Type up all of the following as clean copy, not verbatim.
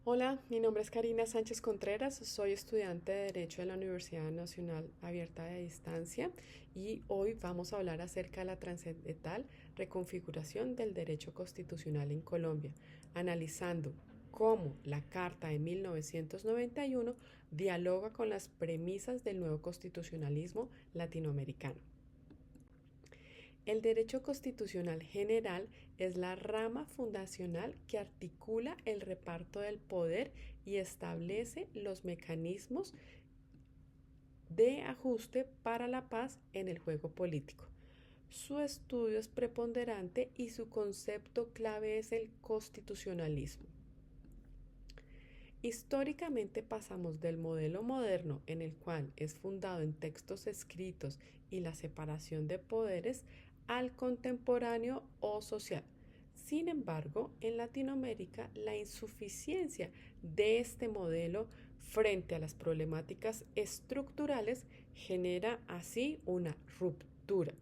Hola, mi nombre es Karina Sánchez Contreras, soy estudiante de Derecho de la Universidad Nacional Abierta de Distancia y hoy vamos a hablar acerca de la trascendental reconfiguración del derecho constitucional en Colombia, analizando cómo la Carta de 1991 dialoga con las premisas del nuevo constitucionalismo latinoamericano. El derecho constitucional general es la rama fundacional que articula el reparto del poder y establece los mecanismos de ajuste para la paz en el juego político. Su estudio es preponderante y su concepto clave es el constitucionalismo. Históricamente pasamos del modelo moderno en el cual es fundado en textos escritos y la separación de poderes al contemporáneo o social. Sin embargo, en Latinoamérica la insuficiencia de este modelo frente a las problemáticas estructurales genera así una ruptura.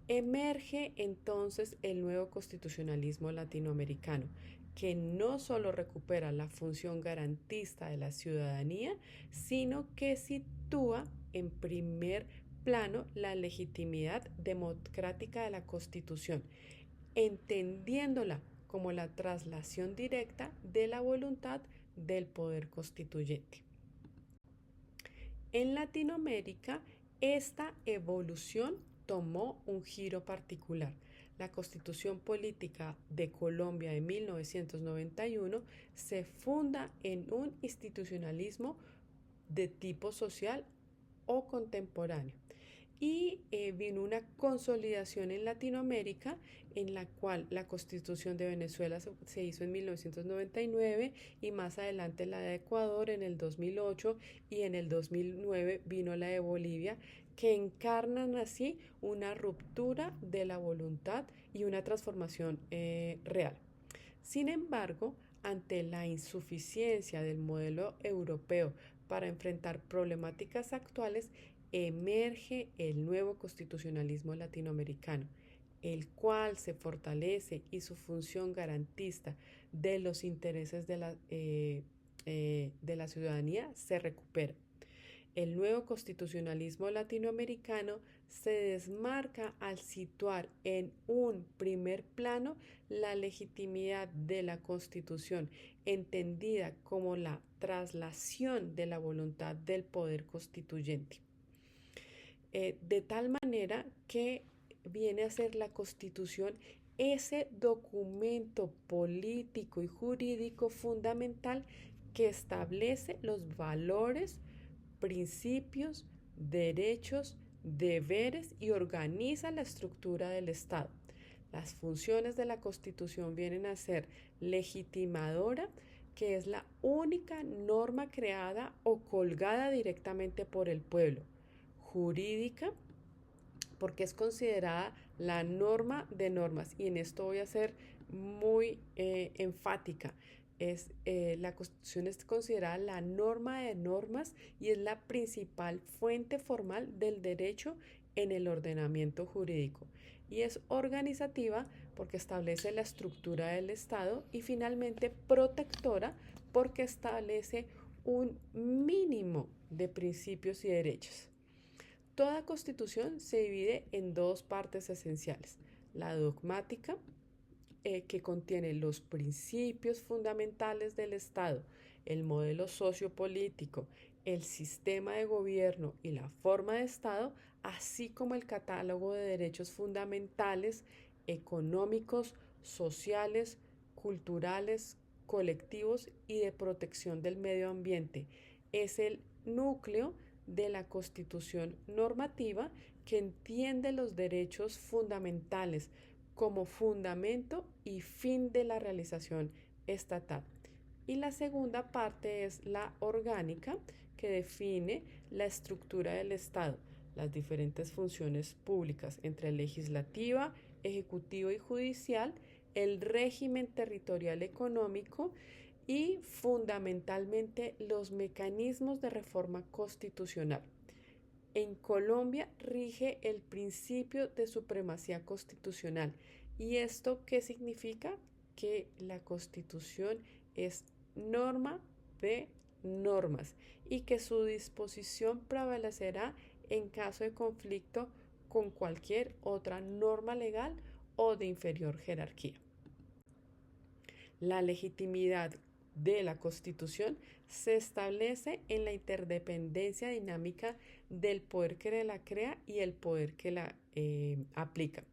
Emerge entonces el nuevo constitucionalismo latinoamericano, que no solo recupera la función garantista de la ciudadanía, sino que sitúa en primer plano la legitimidad democrática de la Constitución, entendiéndola como la traslación directa de la voluntad del poder constituyente. En Latinoamérica, esta evolución tomó un giro particular. La Constitución Política de Colombia de 1991 se funda en un institucionalismo de tipo social o contemporáneo. Y vino una consolidación en Latinoamérica en la cual la Constitución de Venezuela se hizo en 1999 y más adelante la de Ecuador en el 2008 y en el 2009 vino la de Bolivia, que encarnan así una ruptura de la voluntad y una transformación real. Sin embargo, ante la insuficiencia del modelo europeo para enfrentar problemáticas actuales, emerge el nuevo constitucionalismo latinoamericano, el cual se fortalece y su función garantista de los intereses de la ciudadanía se recupera. El nuevo constitucionalismo latinoamericano se desmarca al situar en un primer plano la legitimidad de la Constitución, entendida como la traslación de la voluntad del poder constituyente. De tal manera que viene a ser la Constitución ese documento político y jurídico fundamental que establece los valores, principios, derechos, deberes y organiza la estructura del Estado. Las funciones de la Constitución vienen a ser legitimadora, que es la única norma creada o colgada directamente por el pueblo; jurídica, porque es considerada la norma de normas, y en esto voy a ser muy enfática. La Constitución es considerada la norma de normas y es la principal fuente formal del derecho en el ordenamiento jurídico. Y es organizativa porque establece la estructura del Estado, y finalmente protectora porque establece un mínimo de principios y derechos. Toda constitución se divide en dos partes esenciales: la dogmática, que contiene los principios fundamentales del Estado, el modelo sociopolítico, el sistema de gobierno y la forma de Estado, así como el catálogo de derechos fundamentales, económicos, sociales, culturales, colectivos y de protección del medio ambiente. Es el núcleo de la Constitución normativa, que entiende los derechos fundamentales como fundamento y fin de la realización estatal. Y la segunda parte es la orgánica, que define la estructura del Estado, las diferentes funciones públicas entre legislativa, ejecutiva y judicial, el régimen territorial económico y fundamentalmente los mecanismos de reforma constitucional. En Colombia rige el principio de supremacía constitucional. ¿Y esto qué significa? Que la Constitución es norma de normas y que su disposición prevalecerá en caso de conflicto con cualquier otra norma legal o de inferior jerarquía. La legitimidad de la Constitución se establece en la interdependencia dinámica del poder que la crea y el poder que la aplica.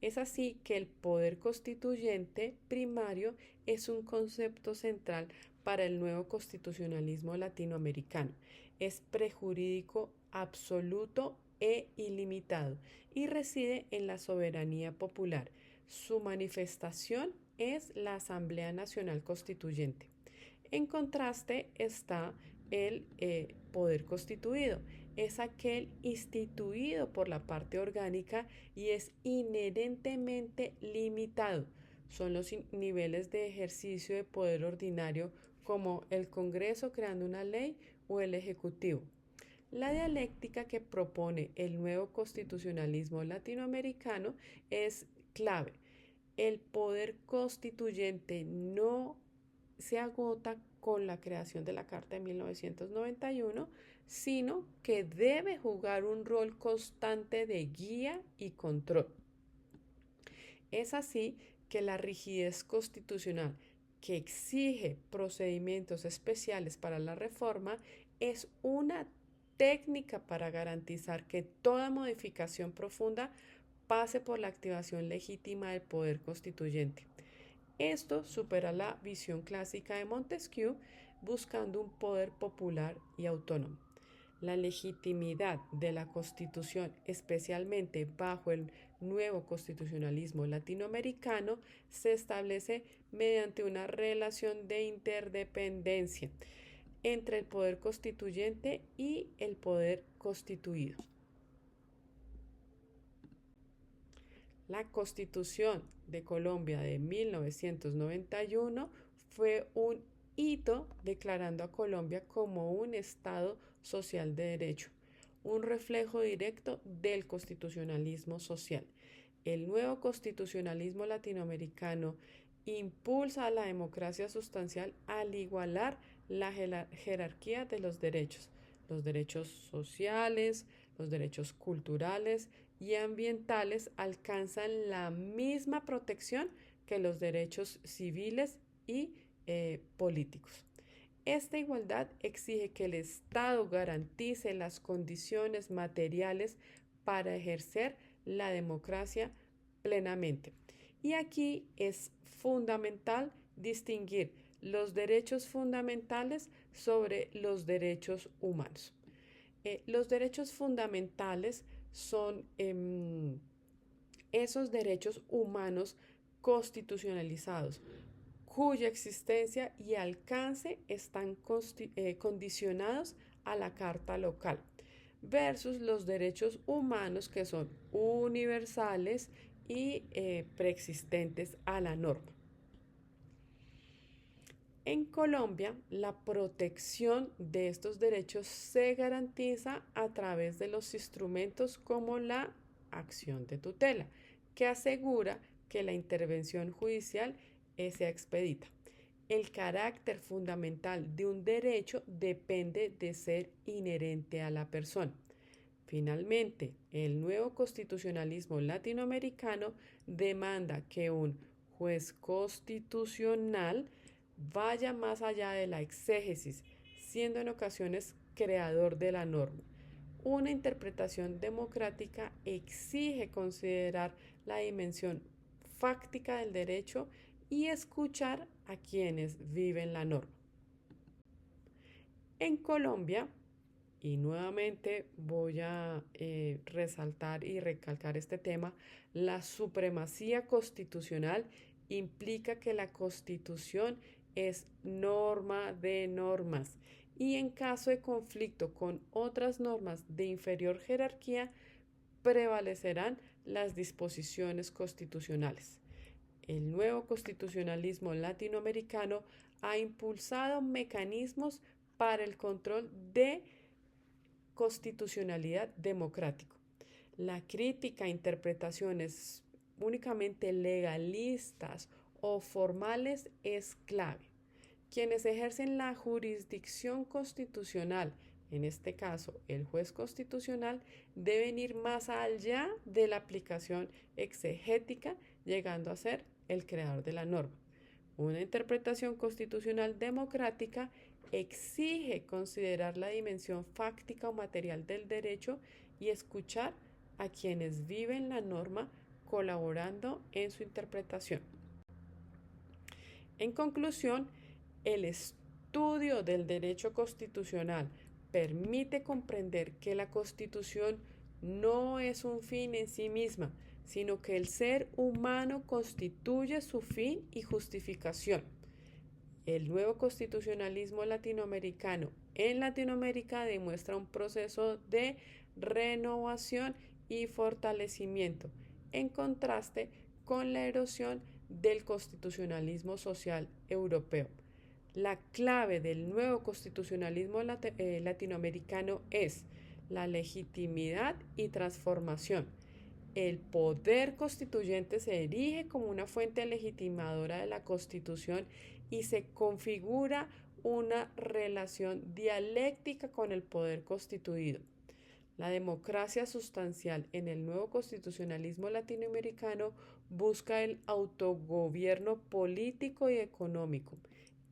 Es así que el poder constituyente primario es un concepto central para el nuevo constitucionalismo latinoamericano. Es prejurídico absoluto e ilimitado y reside en la soberanía popular. Su manifestación es la Asamblea Nacional Constituyente. En contraste está el poder constituido. Es aquel instituido por la parte orgánica y es inherentemente limitado. Son los niveles de ejercicio de poder ordinario como el Congreso creando una ley o el Ejecutivo. La dialéctica que propone el nuevo constitucionalismo latinoamericano es clave. El poder constituyente no se agota con la creación de la Carta de 1991, sino que debe jugar un rol constante de guía y control. Es así que la rigidez constitucional que exige procedimientos especiales para la reforma es una técnica para garantizar que toda modificación profunda pase por la activación legítima del poder constituyente. Esto supera la visión clásica de Montesquieu buscando un poder popular y autónomo. La legitimidad de la Constitución, especialmente bajo el nuevo constitucionalismo latinoamericano, se establece mediante una relación de interdependencia entre el poder constituyente y el poder constituido. La Constitución de Colombia de 1991 fue un hito declarando a Colombia como un Estado social de derecho, un reflejo directo del constitucionalismo social. El nuevo constitucionalismo latinoamericano impulsa a la democracia sustancial al igualar la jerarquía de los derechos sociales, los derechos culturales y ambientales alcanzan la misma protección que los derechos civiles y políticos. Esta igualdad exige que el Estado garantice las condiciones materiales para ejercer la democracia plenamente. Y aquí es fundamental distinguir los derechos fundamentales sobre los derechos humanos. Los derechos fundamentales son esos derechos humanos constitucionalizados, cuya existencia y alcance están condicionados a la Carta Local, versus los derechos humanos que son universales y preexistentes a la norma. En Colombia, la protección de estos derechos se garantiza a través de los instrumentos como la acción de tutela, que asegura que la intervención judicial sea expedita. El carácter fundamental de un derecho depende de ser inherente a la persona. Finalmente, el nuevo constitucionalismo latinoamericano demanda que un juez constitucional vaya más allá de la exégesis, siendo en ocasiones creador de la norma. Una interpretación democrática exige considerar la dimensión fáctica del derecho y escuchar a quienes viven la norma. En Colombia, y nuevamente voy a resaltar y recalcar este tema, la supremacía constitucional implica que la Constitución es norma de normas y en caso de conflicto con otras normas de inferior jerarquía prevalecerán las disposiciones constitucionales. El nuevo constitucionalismo latinoamericano ha impulsado mecanismos para el control de constitucionalidad democrático. La crítica a interpretaciones únicamente legalistas o formales es clave. Quienes ejercen la jurisdicción constitucional, en este caso el juez constitucional, deben ir más allá de la aplicación exegética, llegando a ser el creador de la norma. Una interpretación constitucional democrática exige considerar la dimensión fáctica o material del derecho y escuchar a quienes viven la norma colaborando en su interpretación. En conclusión, el estudio del derecho constitucional permite comprender que la Constitución no es un fin en sí misma, sino que el ser humano constituye su fin y justificación. El nuevo constitucionalismo latinoamericano en Latinoamérica demuestra un proceso de renovación y fortalecimiento, en contraste con la erosión del constitucionalismo social europeo. La clave del nuevo constitucionalismo latinoamericano es la legitimidad y transformación. El poder constituyente se erige como una fuente legitimadora de la Constitución y se configura una relación dialéctica con el poder constituido. La democracia sustancial en el nuevo constitucionalismo latinoamericano busca el autogobierno político y económico.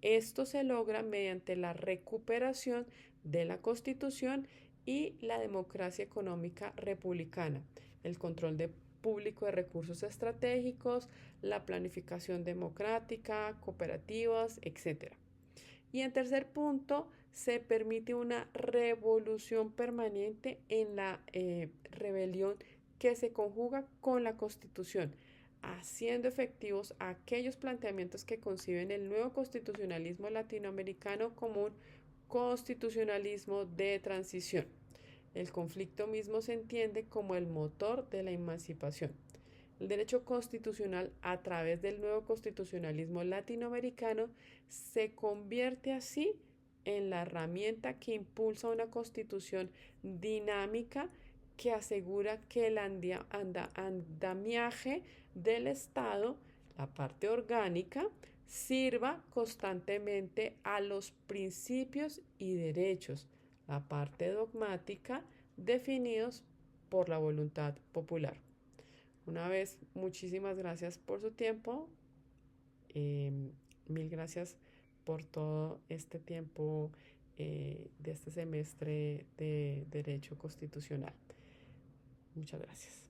Esto se logra mediante la recuperación de la Constitución y la democracia económica republicana, el control público de recursos estratégicos, la planificación democrática, cooperativas, etc. Y en tercer punto, se permite una revolución permanente en la rebelión que se conjuga con la Constitución, haciendo efectivos aquellos planteamientos que conciben el nuevo constitucionalismo latinoamericano como un constitucionalismo de transición. El conflicto mismo se entiende como el motor de la emancipación. El derecho constitucional, a través del nuevo constitucionalismo latinoamericano, se convierte así en la herramienta que impulsa una constitución dinámica que asegura que el andamiaje del Estado, la parte orgánica, sirva constantemente a los principios y derechos, la parte dogmática, definidos por la voluntad popular. Una vez, muchísimas gracias por su tiempo. Mil gracias por todo este tiempo de este semestre de Derecho Constitucional. Muchas gracias.